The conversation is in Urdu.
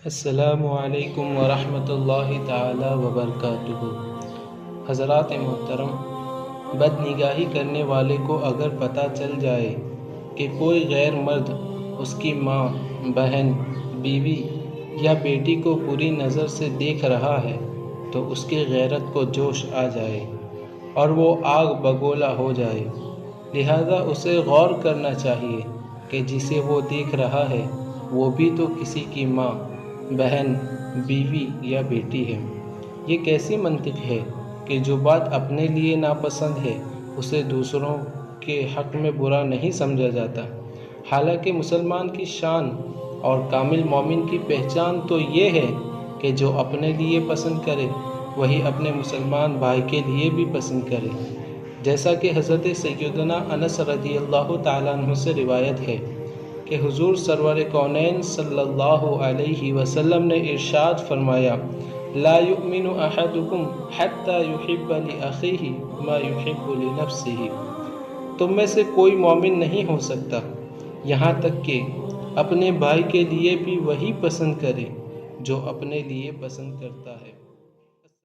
السلام علیکم ورحمۃ اللہ تعالی وبرکاتہ۔ حضرات محترم، بد نگاہی کرنے والے کو اگر پتہ چل جائے کہ کوئی غیر مرد اس کی ماں، بہن، بیوی یا بیٹی کو بری نظر سے دیکھ رہا ہے تو اس کی غیرت کو جوش آ جائے اور وہ آگ بگولا ہو جائے۔ لہذا اسے غور کرنا چاہیے کہ جسے وہ دیکھ رہا ہے وہ بھی تو کسی کی ماں، بہن، بیوی یا بیٹی ہے۔ یہ کیسی منطق ہے کہ جو بات اپنے لیے ناپسند ہے اسے دوسروں کے حق میں برا نہیں سمجھا جاتا؟ حالانکہ مسلمان کی شان اور کامل مومن کی پہچان تو یہ ہے کہ جو اپنے لیے پسند کرے وہی اپنے مسلمان بھائی کے لیے بھی پسند کرے۔ جیسا کہ حضرت سیدنا انس رضی اللہ تعالیٰ عنہ سے روایت ہے کہ حضور سرور کونین صلی اللہ علیہ وسلم نے ارشاد فرمایا، لا یؤمن احدکم حتی یحب لأخیہ ما یحب لنفسہ۔ تم میں سے کوئی مومن نہیں ہو سکتا یہاں تک کہ اپنے بھائی کے لیے بھی وہی پسند کرے جو اپنے لیے پسند کرتا ہے۔